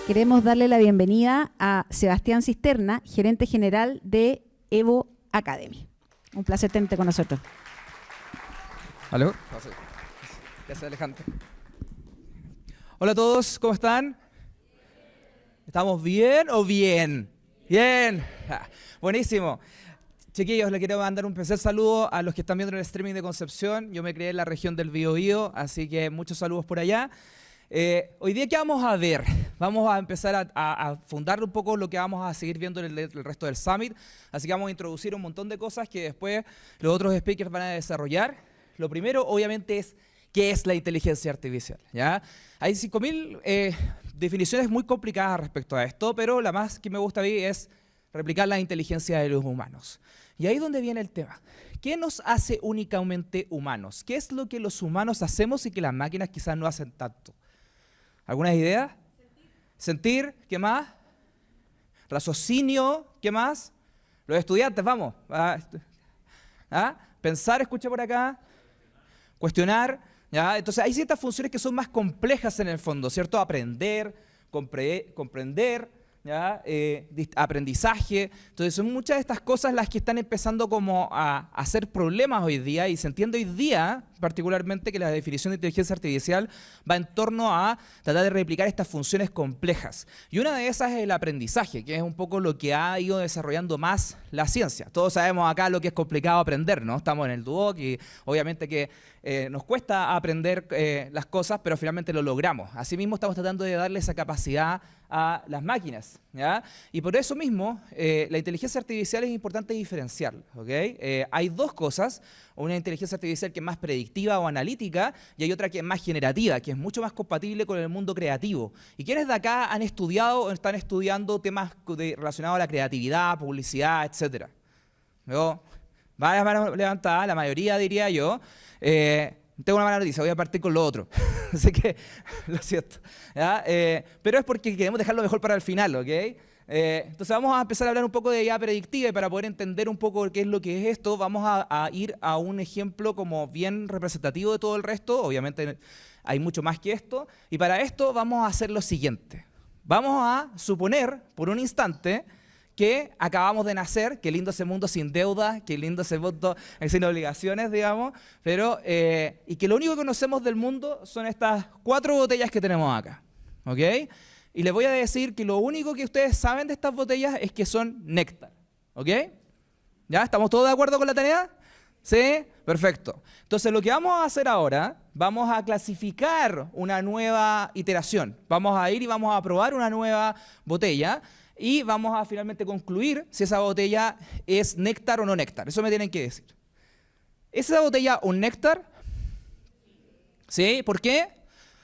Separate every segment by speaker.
Speaker 1: Queremos darle la bienvenida a Sebastián Cisterna, gerente general de Evo Academy. Un placer tenerte con nosotros.
Speaker 2: ¿Aló? Gracias, Alejandro. Hola a todos, ¿cómo están? ¿Estamos bien o bien? Bien. Buenísimo. Chiquillos, les quiero mandar un especial saludo a los que están viendo el streaming de Concepción. Yo me crié en la región del Biobío, así que muchos saludos por allá. Hoy día, ¿qué vamos a ver? Vamos a empezar a fundar un poco lo que vamos a seguir viendo en el resto del Summit. Así que vamos a introducir un montón de cosas que después los otros speakers van a desarrollar. Lo primero, obviamente, es ¿qué es la inteligencia artificial? ¿Ya? Hay 5.000 definiciones muy complicadas respecto a esto, pero la más que me gusta a mí es replicar la inteligencia de los humanos. Y ahí es donde viene el tema. ¿Qué nos hace únicamente humanos? ¿Qué es lo que los humanos hacemos y que las máquinas quizás no hacen tanto? ¿Algunas ideas? Sentir, ¿qué más? Raciocinio, ¿qué más? Los estudiantes, vamos. Pensar, escucha por acá. Cuestionar, ¿ya? Entonces hay ciertas funciones que son más complejas en el fondo, ¿cierto? Aprender, comprender, ¿ya? Aprendizaje. Entonces son muchas de estas cosas las que están empezando como a hacer problemas hoy día, y se entiende hoy día particularmente que la definición de inteligencia artificial va en torno a tratar de replicar estas funciones complejas. Y una de esas es el aprendizaje, que es un poco lo que ha ido desarrollando más la ciencia. Todos sabemos acá lo que es complicado aprender, ¿no? Estamos en el Duoc y obviamente que nos cuesta aprender las cosas, pero finalmente lo logramos. Asimismo, estamos tratando de darle esa capacidad a las máquinas, ¿ya? Y por eso mismo, la inteligencia artificial es importante diferenciarla, ¿ok? Hay dos cosas: una inteligencia artificial que es más predictiva o analítica, y hay otra que es más generativa, que es mucho más compatible con el mundo creativo. ¿Y quiénes de acá han estudiado o están estudiando temas relacionados a la creatividad, publicidad, etcétera? Luego, varias manos levantadas, la mayoría diría yo. Tengo una mala noticia, voy a partir con lo otro. Así que, lo siento. ¿Ya? Pero es porque queremos dejarlo mejor para el final, ¿ok? Entonces vamos a empezar a hablar un poco de IA predictiva, y para poder entender un poco qué es lo que es esto, vamos a ir a un ejemplo como bien representativo de todo el resto. Obviamente hay mucho más que esto, y para esto vamos a hacer lo siguiente. Vamos a suponer por un instante que acabamos de nacer. Qué lindo ese mundo sin deuda, qué lindo ese mundo sin obligaciones, digamos, pero, y que lo único que conocemos del mundo son estas 4 botellas que tenemos acá, ¿ok? Y les voy a decir que lo único que ustedes saben de estas botellas es que son néctar, ¿ok? ¿Ya? ¿Estamos todos de acuerdo con la tarea? ¿Sí? Perfecto. Entonces lo que vamos a hacer ahora, vamos a clasificar una nueva iteración. Vamos a ir y vamos a probar una nueva botella, y vamos a finalmente concluir si esa botella es néctar o no néctar. Eso me tienen que decir. ¿Es esa botella un néctar? ¿Sí? ¿Por qué?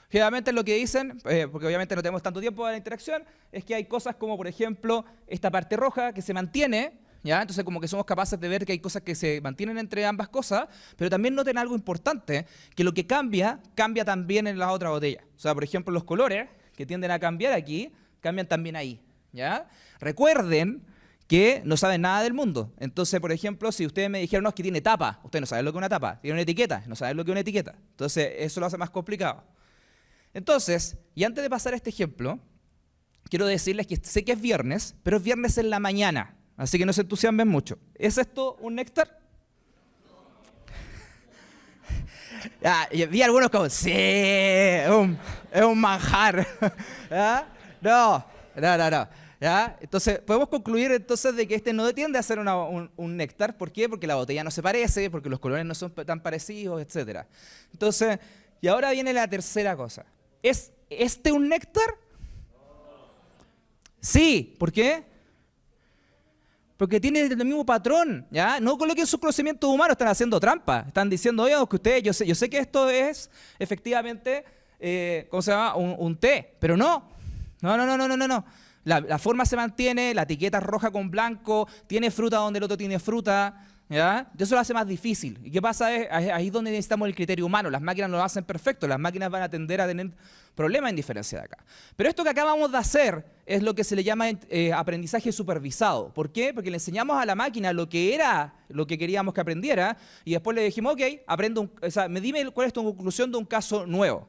Speaker 2: Generalmente lo que dicen, porque obviamente no tenemos tanto tiempo de la interacción, es que hay cosas como, por ejemplo, esta parte roja que se mantiene, ¿ya? Entonces como que somos capaces de ver que hay cosas que se mantienen entre ambas cosas, pero también noten algo importante, que lo que cambia, cambia también en la otra botella. O sea, por ejemplo, los colores que tienden a cambiar aquí, cambian también ahí, ¿ya? Recuerden que no saben nada del mundo. Entonces, por ejemplo, si ustedes me dijeron, no, es que tiene tapa, ustedes no saben lo que es una tapa. Tiene una etiqueta, no saben lo que es una etiqueta. Entonces, eso lo hace más complicado. Entonces, y antes de pasar a este ejemplo, quiero decirles que sé que es viernes, pero es viernes en la mañana, así que no se entusiasmen mucho. ¿Es esto un néctar? Vi algunos como, sí, es un manjar. ¿Ya? No. ¿Ya? Entonces, podemos concluir entonces de que este no tiende a ser un néctar. ¿Por qué? Porque la botella no se parece, porque los colores no son tan parecidos, etc. Entonces, y ahora viene la tercera cosa. ¿Es este un néctar? Sí. ¿Por qué? Porque tiene el mismo patrón, ¿ya? No coloquen sus conocimientos humanos, están haciendo trampa. Están diciendo, oye, que ustedes, yo sé que esto es efectivamente, ¿cómo se llama? Un té, pero no. No. La forma se mantiene, la etiqueta es roja con blanco, tiene fruta donde el otro tiene fruta, ¿ya? Eso lo hace más difícil. ¿Y qué pasa? Es ahí donde necesitamos el criterio humano. Las máquinas no lo hacen perfecto, las máquinas van a tender a tener problemas en diferencia de acá. Pero esto que acabamos de hacer es lo que se le llama aprendizaje supervisado. ¿Por qué? Porque le enseñamos a la máquina lo que era, lo que queríamos que aprendiera, y después le dijimos, ok, dime cuál es tu conclusión de un caso nuevo.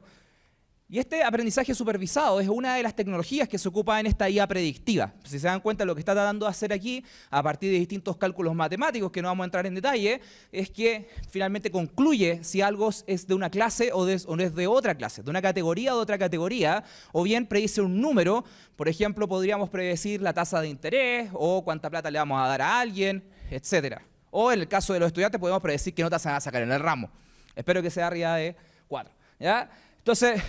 Speaker 2: Y este aprendizaje supervisado es una de las tecnologías que se ocupa en esta IA predictiva. Si se dan cuenta, lo que está tratando de hacer aquí, a partir de distintos cálculos matemáticos que no vamos a entrar en detalle, es que finalmente concluye si algo es de una clase o es de otra clase, de una categoría o de otra categoría, o bien predice un número. Por ejemplo, podríamos predecir la tasa de interés o cuánta plata le vamos a dar a alguien, etc. O en el caso de los estudiantes podemos predecir qué notas se van a sacar en el ramo. Espero que sea arriba de 4. ¿Ya? Entonces,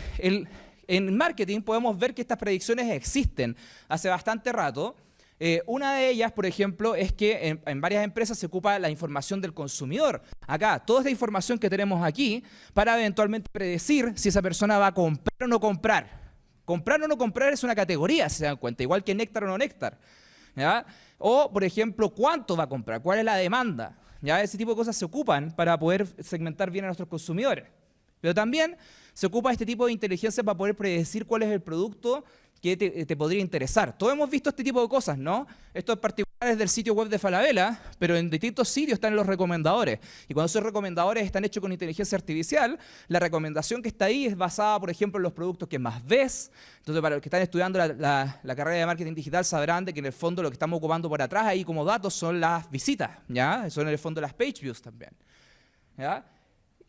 Speaker 2: en marketing podemos ver que estas predicciones existen hace bastante rato. Una de ellas, por ejemplo, es que en varias empresas se ocupa la información del consumidor. Acá, toda esta información que tenemos aquí para eventualmente predecir si esa persona va a comprar o no comprar. Comprar o no comprar es una categoría, si se dan cuenta, igual que néctar o no néctar. ¿Ya? O, por ejemplo, cuánto va a comprar, cuál es la demanda. ¿Ya? Ese tipo de cosas se ocupan para poder segmentar bien a nuestros consumidores. Pero también se ocupa este tipo de inteligencia para poder predecir cuál es el producto que te podría interesar. Todos hemos visto este tipo de cosas, ¿no? Esto en particular es del sitio web de Falabella, pero en distintos sitios están los recomendadores. Y cuando esos recomendadores están hechos con inteligencia artificial, la recomendación que está ahí es basada, por ejemplo, en los productos que más ves. Entonces, para los que están estudiando la carrera de marketing digital, sabrán de que en el fondo lo que estamos ocupando por atrás ahí como datos son las visitas, ¿ya? Son en el fondo las page views también, ¿ya?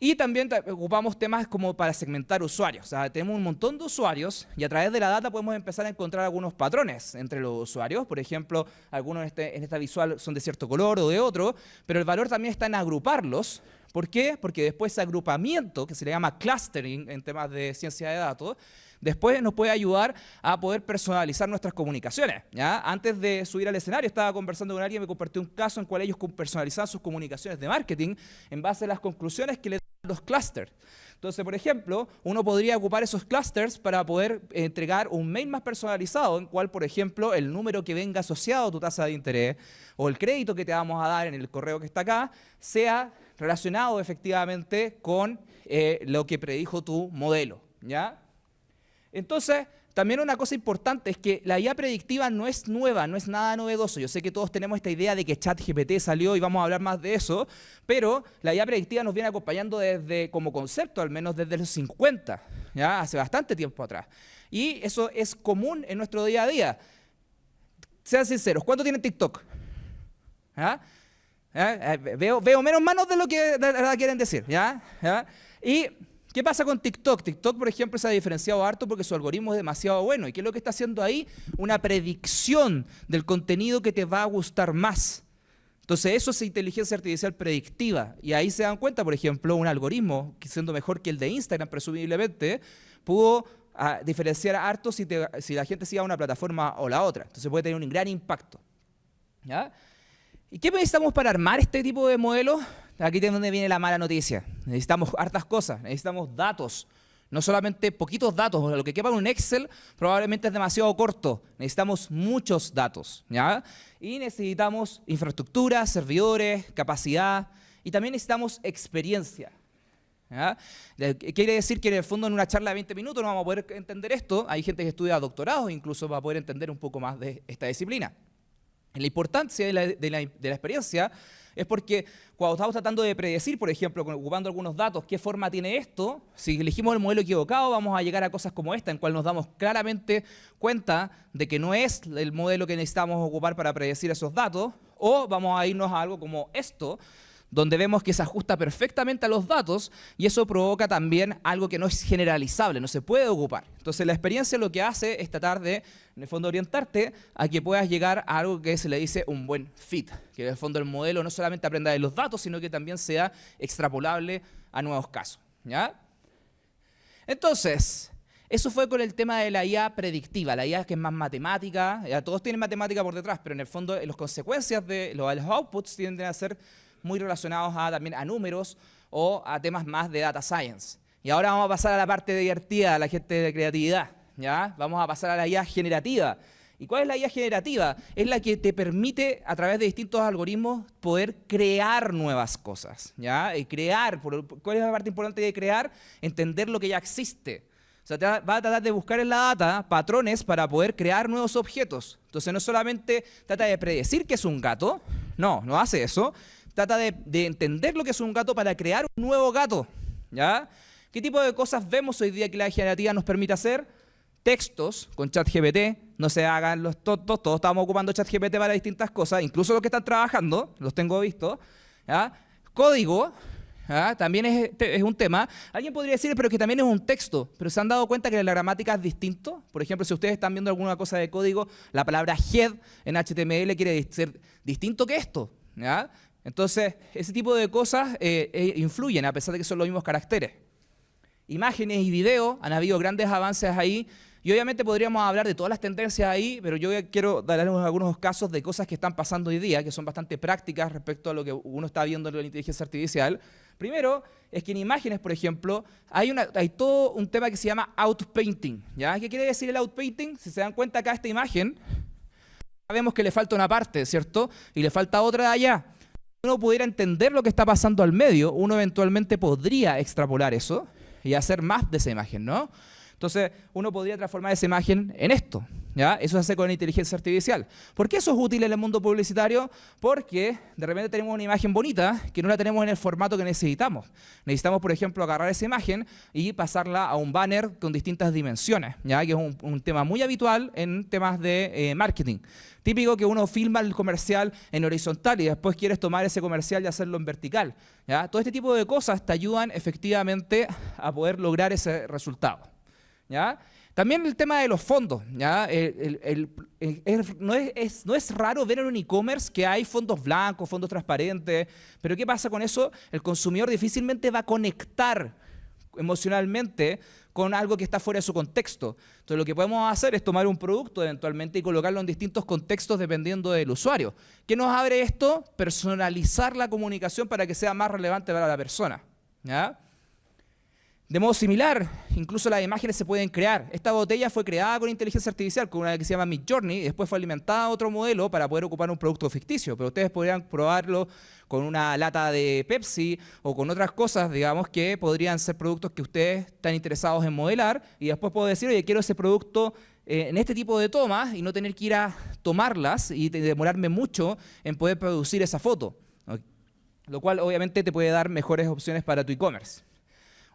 Speaker 2: Y también ocupamos temas como para segmentar usuarios. O sea, tenemos un montón de usuarios y a través de la data podemos empezar a encontrar algunos patrones entre los usuarios. Por ejemplo, algunos en esta visual son de cierto color o de otro, pero el valor también está en agruparlos. ¿Por qué? Porque después ese agrupamiento, que se le llama clustering en temas de ciencia de datos, después nos puede ayudar a poder personalizar nuestras comunicaciones, ¿ya? Antes de subir al escenario estaba conversando con alguien y me compartió un caso en el cual ellos personalizaban sus comunicaciones de marketing en base a las conclusiones que le dan los clusters. Entonces, por ejemplo, uno podría ocupar esos clusters para poder entregar un mail más personalizado, en cual, por ejemplo, el número que venga asociado a tu tasa de interés o el crédito que te vamos a dar en el correo que está acá, sea relacionado efectivamente con lo que predijo tu modelo, ¿ya? Entonces, también una cosa importante es que la IA predictiva no es nueva, no es nada novedoso. Yo sé que todos tenemos esta idea de que ChatGPT salió y vamos a hablar más de eso, pero la IA predictiva nos viene acompañando desde, como concepto, al menos desde los 50, ¿ya? Hace bastante tiempo atrás. Y eso es común en nuestro día a día. Sean sinceros, ¿cuánto tienen TikTok? ¿Ya? ¿Ya? Veo menos manos de lo que de verdad quieren decir, ¿ya? ¿Ya? Y ¿qué pasa con TikTok? TikTok, por ejemplo, se ha diferenciado harto porque su algoritmo es demasiado bueno. ¿Y qué es lo que está haciendo ahí? Una predicción del contenido que te va a gustar más. Entonces, eso es inteligencia artificial predictiva. Y ahí se dan cuenta, por ejemplo, un algoritmo, que siendo mejor que el de Instagram, presumiblemente, pudo diferenciar harto si la gente sigue a una plataforma o la otra. Entonces, puede tener un gran impacto, ¿ya? ¿Y qué necesitamos para armar este tipo de modelos? Aquí es donde viene la mala noticia. Necesitamos hartas cosas, necesitamos datos. No solamente poquitos datos, lo que quepa en un Excel probablemente es demasiado corto. Necesitamos muchos datos, ¿ya? Y necesitamos infraestructura, servidores, capacidad y también necesitamos experiencia, ¿ya? Quiere decir que en el fondo en una charla de 20 minutos no vamos a poder entender esto. Hay gente que estudia doctorados incluso para poder entender un poco más de esta disciplina. La importancia de la experiencia es porque cuando estamos tratando de predecir, por ejemplo, ocupando algunos datos, qué forma tiene esto, si elegimos el modelo equivocado vamos a llegar a cosas como esta, en cual nos damos claramente cuenta de que no es el modelo que necesitamos ocupar para predecir esos datos, o vamos a irnos a algo como esto, donde vemos que se ajusta perfectamente a los datos y eso provoca también algo que no es generalizable, no se puede ocupar. Entonces la experiencia lo que hace es tratar de, en el fondo, orientarte a que puedas llegar a algo que se le dice un buen fit, que en el fondo el modelo no solamente aprenda de los datos, sino que también sea extrapolable a nuevos casos, ¿ya? Entonces, eso fue con el tema de la IA predictiva, la IA que es más matemática, ya todos tienen matemática por detrás, pero en el fondo las consecuencias de los outputs tienden a ser muy relacionados también a números o a temas más de data science. Y ahora vamos a pasar a la parte divertida, a la gente de creatividad, ¿ya? Vamos a pasar a la IA generativa. ¿Y cuál es la IA generativa? Es la que te permite, a través de distintos algoritmos, poder crear nuevas cosas, ¿ya? Y crear, ¿cuál es la parte importante de crear? Entender lo que ya existe. O sea, va a tratar de buscar en la data patrones para poder crear nuevos objetos. Entonces, no solamente trata de predecir que es un gato, no hace eso. Trata de entender lo que es un gato para crear un nuevo gato, ¿ya? ¿Qué tipo de cosas vemos hoy día que la generativa nos permite hacer? Textos con ChatGPT, no se hagan los tontos, todos estamos ocupando ChatGPT para distintas cosas, incluso los que están trabajando, los tengo vistos. ¿Ya? Código, ¿ya? También es un tema. Alguien podría decir, pero que también es un texto, pero ¿se han dado cuenta que la gramática es distinto? Por ejemplo, si ustedes están viendo alguna cosa de código, la palabra head en HTML quiere ser distinto que esto. ¿Ya? Entonces, ese tipo de cosas influyen, a pesar de que son los mismos caracteres. Imágenes y video, han habido grandes avances ahí, y obviamente podríamos hablar de todas las tendencias ahí, pero yo quiero darles algunos casos de cosas que están pasando hoy día, que son bastante prácticas respecto a lo que uno está viendo en la inteligencia artificial. Primero, es que en imágenes, por ejemplo, hay todo un tema que se llama outpainting. ¿Ya? ¿Qué quiere decir el outpainting? Si se dan cuenta acá esta imagen, vemos que le falta una parte, ¿cierto? Y le falta otra de allá. Si uno pudiera entender lo que está pasando al medio, uno eventualmente podría extrapolar eso y hacer más de esa imagen, ¿no? Entonces, uno podría transformar esa imagen en esto, ¿ya? Eso se hace con la inteligencia artificial. ¿Por qué eso es útil en el mundo publicitario? Porque de repente tenemos una imagen bonita que no la tenemos en el formato que necesitamos. Necesitamos, por ejemplo, agarrar esa imagen y pasarla a un banner con distintas dimensiones, ¿ya? Que es un tema muy habitual en temas de marketing. Típico que uno filma el comercial en horizontal y después quieres tomar ese comercial y hacerlo en vertical, ¿ya? Todo este tipo de cosas te ayudan efectivamente a poder lograr ese resultado, ¿ya? También el tema de los fondos, ¿ya? No es raro ver en un e-commerce que hay fondos blancos, fondos transparentes, pero ¿qué pasa con eso? El consumidor difícilmente va a conectar emocionalmente con algo que está fuera de su contexto. Entonces lo que podemos hacer es tomar un producto eventualmente y colocarlo en distintos contextos dependiendo del usuario. ¿Qué nos abre esto? Personalizar la comunicación para que sea más relevante para la persona, ¿ya? De modo similar, incluso las imágenes se pueden crear. Esta botella fue creada con inteligencia artificial, con una que se llama Midjourney, y después fue alimentada a otro modelo para poder ocupar un producto ficticio. Pero ustedes podrían probarlo con una lata de Pepsi o con otras cosas, digamos, que podrían ser productos que ustedes están interesados en modelar, y después puedo decir, oye, quiero ese producto en este tipo de tomas y no tener que ir a tomarlas y demorarme mucho en poder producir esa foto. Lo cual obviamente te puede dar mejores opciones para tu e-commerce.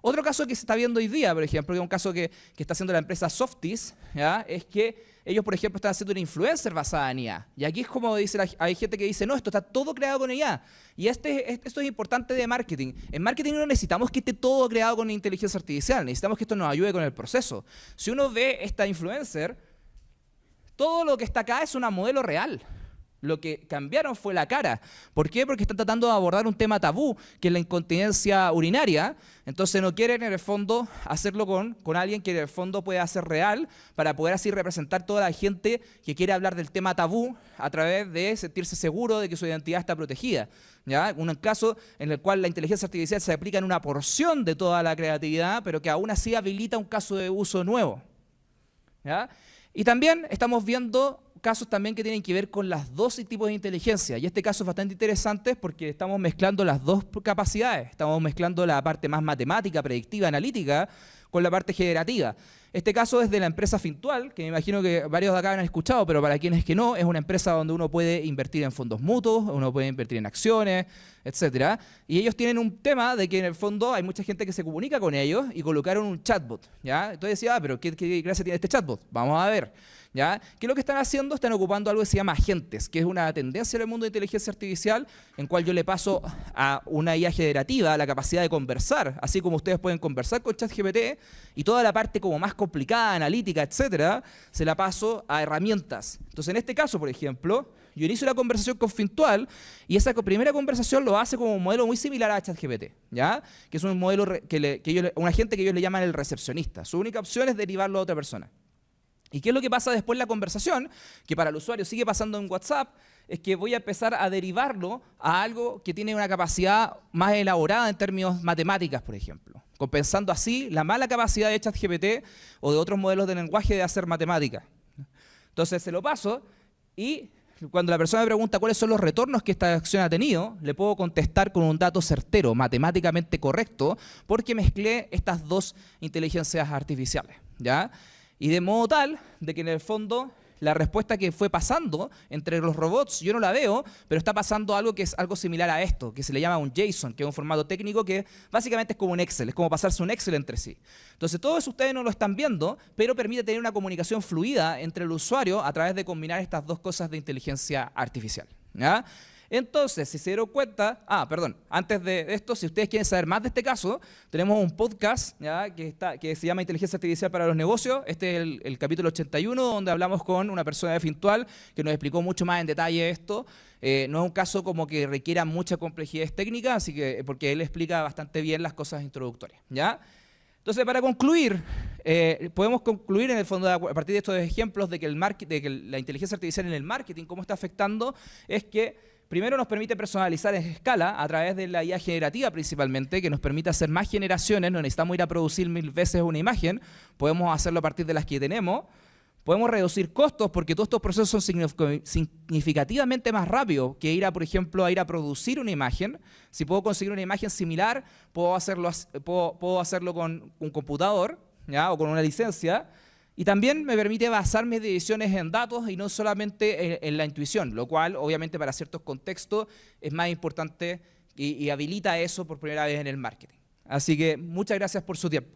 Speaker 2: Otro caso que se está viendo hoy día, por ejemplo, que es un caso que está haciendo la empresa Softies, ¿ya? Es que ellos, por ejemplo, están haciendo una influencer basada en IA. Y aquí es como dice, hay gente que dice, no, esto está todo creado con IA. Y esto es importante de marketing. En marketing no necesitamos que esté todo creado con inteligencia artificial, necesitamos que esto nos ayude con el proceso. Si uno ve esta influencer, todo lo que está acá es una modelo real. Lo que cambiaron fue la cara. ¿Por qué? Porque están tratando de abordar un tema tabú, que es la incontinencia urinaria. Entonces no quieren en el fondo hacerlo con alguien que en el fondo pueda hacer real, para poder así representar toda la gente que quiere hablar del tema tabú a través de sentirse seguro de que su identidad está protegida, ¿ya? Un caso en el cual la inteligencia artificial se aplica en una porción de toda la creatividad, pero que aún así habilita un caso de uso nuevo, ¿ya? Y también estamos viendo casos también que tienen que ver con las dos tipos de inteligencia. Y este caso es bastante interesante porque estamos mezclando las dos capacidades. Estamos mezclando la parte más matemática, predictiva, analítica, con la parte generativa. Este caso es de la empresa Fintual, que me imagino que varios de acá han escuchado, pero para quienes que no, es una empresa donde uno puede invertir en fondos mutuos, uno puede invertir en acciones, etc. Y ellos tienen un tema de que en el fondo hay mucha gente que se comunica con ellos y colocaron un chatbot, ¿ya? Entonces decía, pero ¿qué gracia tiene este chatbot? Vamos a ver, ¿ya? ¿Qué es lo que están haciendo? Están ocupando algo que se llama agentes, que es una tendencia en el mundo de inteligencia artificial, en cual yo le paso a una IA generativa la capacidad de conversar, así como ustedes pueden conversar con ChatGPT, y toda la parte como más complicada, analítica, etcétera, se la paso a herramientas. Entonces, en este caso, por ejemplo, yo inicio la conversación con Fintual y esa primera conversación lo hace como un modelo muy similar a ChatGPT, ¿ya? Que es un modelo un agente que ellos le llaman el recepcionista. Su única opción es derivarlo a otra persona. ¿Y qué es lo que pasa después en la conversación? Que para el usuario sigue pasando en WhatsApp, es que voy a empezar a derivarlo a algo que tiene una capacidad más elaborada en términos matemáticas, por ejemplo, compensando así la mala capacidad de ChatGPT o de otros modelos de lenguaje de hacer matemáticas. Entonces se lo paso y cuando la persona me pregunta cuáles son los retornos que esta acción ha tenido, le puedo contestar con un dato certero, matemáticamente correcto, porque mezclé estas dos inteligencias artificiales, ¿ya? Y de modo tal de que en el fondo la respuesta que fue pasando entre los robots, yo no la veo, pero está pasando algo que es algo similar a esto, que se le llama un JSON, que es un formato técnico que básicamente es como un Excel, es como pasarse un Excel entre sí. Entonces todo eso ustedes no lo están viendo, pero permite tener una comunicación fluida entre el usuario a través de combinar estas dos cosas de inteligencia artificial, ¿ya? Entonces, si se dieron cuenta, antes de esto, si ustedes quieren saber más de este caso, tenemos un podcast, ¿ya? Que se llama Inteligencia Artificial para los Negocios. Este es el capítulo 81, donde hablamos con una persona de Fintual que nos explicó mucho más en detalle esto. No es un caso como que requiera mucha complejidad técnica, así que, porque él explica bastante bien las cosas introductorias, ¿ya? Entonces, para concluir, podemos concluir en el fondo a partir de estos ejemplos de que la inteligencia artificial en el marketing, cómo está afectando, es que primero nos permite personalizar en escala a través de la IA generativa principalmente, que nos permite hacer más generaciones, no necesitamos ir a producir 1000 veces una imagen, podemos hacerlo a partir de las que tenemos. Podemos reducir costos porque todos estos procesos son significativamente más rápidos que por ejemplo, ir a producir una imagen. Si puedo conseguir una imagen similar, puedo hacerlo con un computador, ¿ya? O con una licencia. Y también me permite basar mis decisiones en datos y no solamente en la intuición, lo cual obviamente para ciertos contextos es más importante y habilita eso por primera vez en el marketing. Así que muchas gracias por su tiempo.